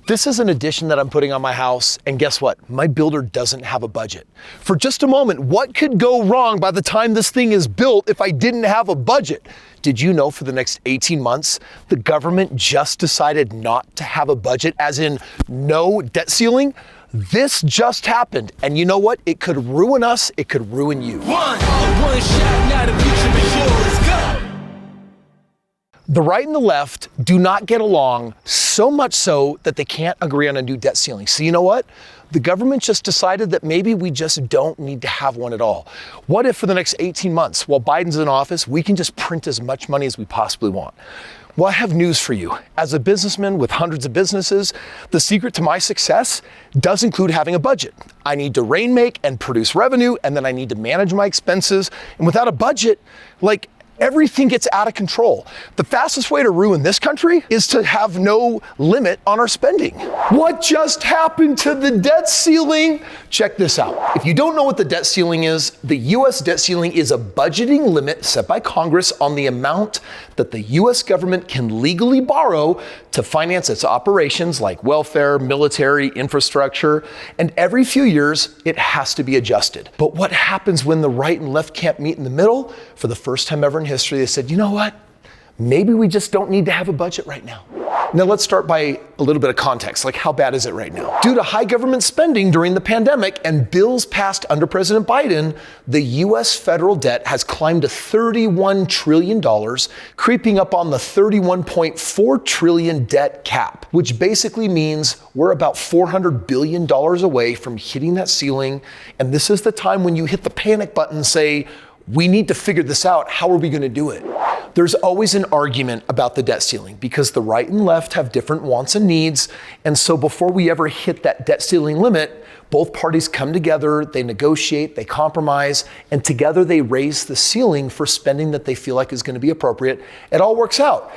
This is an addition that I'm putting on my house, and guess what? My builder doesn't have a budget. For just a moment, what could go wrong by the time this thing is built if I didn't have a budget? Did you know for the next 18 months, the government just decided not to have a budget, as in no debt ceiling? This just happened, and you know what? It could ruin us, it could ruin you. One shot, now the future is yours. Go! The right and the left do not get along, so much so that they can't agree on a new debt ceiling. So you know what? The government just decided that maybe we just don't need to have one at all. What if for the next 18 months, while Biden's in office, we can just print as much money as we possibly want? Well, I have news for you. As a businessman with hundreds of businesses, the secret to my success does include having a budget. I need to rainmake and produce revenue, and then I need to manage my expenses. And without a budget, everything gets out of control. The fastest way to ruin this country is to have no limit on our spending. What just happened to the debt ceiling? Check this out. If you don't know what the debt ceiling is, the US debt ceiling is a budgeting limit set by Congress on the amount that the US government can legally borrow to finance its operations like welfare, military, infrastructure, and every few years it has to be adjusted. But what happens when the right and left can't meet in the middle? For the first time ever in history, they said, you know what? Maybe we just don't need to have a budget right now. Now let's start by a little bit of context, like how bad is it right now? Due to high government spending during the pandemic and bills passed under President Biden, the US federal debt has climbed to $31 trillion, creeping up on the $31.4 trillion debt cap, which basically means we're about $400 billion away from hitting that ceiling. And this is the time when you hit the panic button and say, we need to figure this out. How are we going to do it? There's always an argument about the debt ceiling because the right and left have different wants and needs. And so before we ever hit that debt ceiling limit, both parties come together, they negotiate, they compromise, and together they raise the ceiling for spending that they feel like is going to be appropriate. It all works out.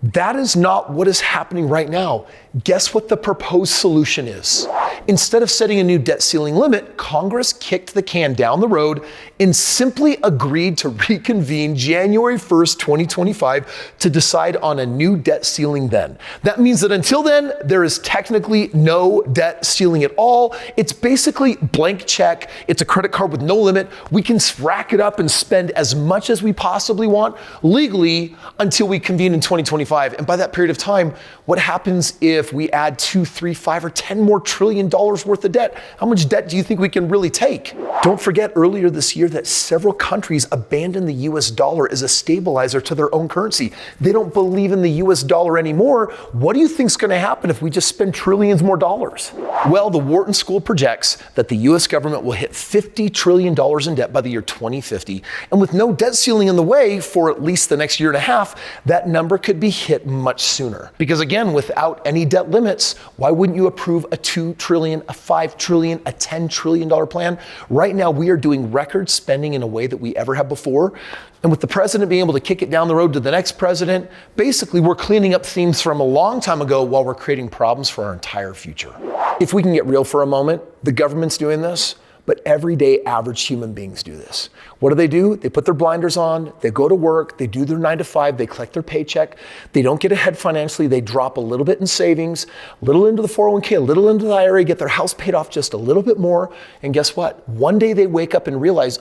That is not what is happening right now. Guess what the proposed solution is? Instead of setting a new debt ceiling limit, Congress kicked the can down the road and simply agreed to reconvene January 1st, 2025 to decide on a new debt ceiling then. That means that until then, there is technically no debt ceiling at all. It's basically blank check. It's a credit card with no limit. We can rack it up and spend as much as we possibly want legally until we convene in 2025. And by that period of time, what happens if we add 2, 3, 5, or 10 more trillion dollars worth of debt? How much debt do you think we can really take? Don't forget earlier this year that several countries abandoned the US dollar as a stabilizer to their own currency. They don't believe in the US dollar anymore. What do you think is going to happen if we just spend trillions more dollars? Well, the Wharton School projects that the US government will hit $50 trillion in debt by the year 2050. And with no debt ceiling in the way for at least the next year and a half, that number could be hit much sooner. Because again, without any debt limits, why wouldn't you approve a $2 trillion, a $5 trillion, a $10 trillion plan? Right now, we are doing record spending in a way that we ever have before. And with the president being able to kick it down the road to the next president, basically we're cleaning up themes from a long time ago while we're creating problems for our entire future. If we can get real for a moment, the government's doing this, but everyday average human beings do this. What do? They put their blinders on, they go to work, they do their 9 to 5, they collect their paycheck, they don't get ahead financially, they drop a little bit in savings, a little into the 401k, a little into the IRA, get their house paid off just a little bit more, and guess what? One day they wake up and realize,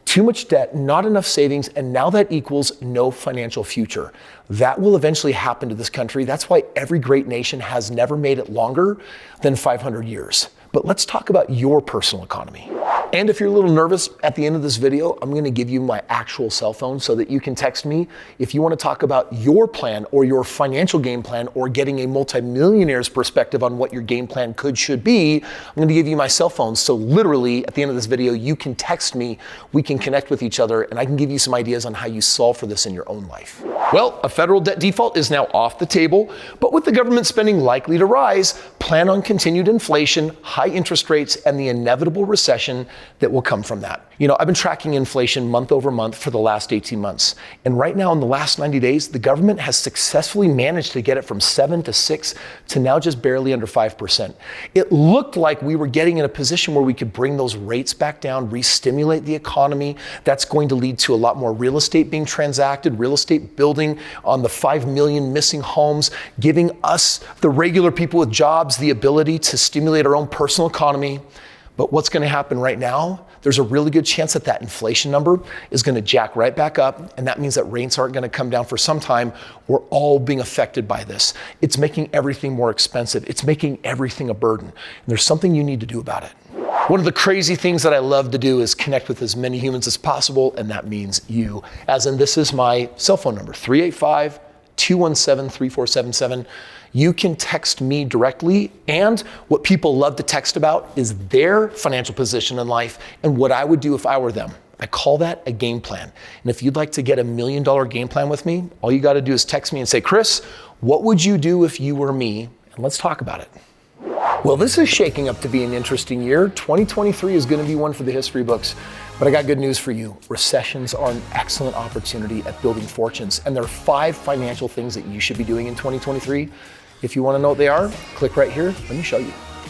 too much debt, not enough savings, and now that equals no financial future. That will eventually happen to this country. That's why every great nation has never made it longer than 500 years. But let's talk about your personal economy. And if you're a little nervous at the end of this video, I'm going to give you my actual cell phone so that you can text me if you want to talk about your plan or your financial game plan or getting a multimillionaire's perspective on what your game plan should be. I'm going to give you my cell phone. So literally at the end of this video, you can text me, we can connect with each other, and I can give you some ideas on how you solve for this in your own life. Well, a federal debt default is now off the table, but with the government spending likely to rise, plan on continued inflation, high interest rates, and the inevitable recession recession that will come from that. You know, I've been tracking inflation month over month for the last 18 months. And right now in the last 90 days, the government has successfully managed to get it from 7 to 6 to now just barely under 5%. It looked like we were getting in a position where we could bring those rates back down, re-stimulate the economy. That's going to lead to a lot more real estate being transacted, real estate building on the 5 million missing homes, giving us, the regular people with jobs, the ability to stimulate our own personal economy. But what's going to happen right now? There's a really good chance that that inflation number is going to jack right back up, and that means that rates aren't going to come down for some time. We're all being affected by this. It's making everything more expensive. It's making everything a burden. And there's something you need to do about it. One of the crazy things that I love to do is connect with as many humans as possible, and that means you. As in, this is my cell phone number, 385-217-3477. You can text me directly, and what people love to text about is their financial position in life and what I would do if I were them. I call that a game plan. And if you'd like to get $1 million game plan with me, all you got to do is text me and say, Kris, what would you do if you were me? And let's talk about it. Well, this is shaking up to be an interesting year. 2023 is going to be one for the history books. But I got good news for you. Recessions are an excellent opportunity at building fortunes. And there are 5 financial things that you should be doing in 2023. If you want to know what they are, click right here. Let me show you.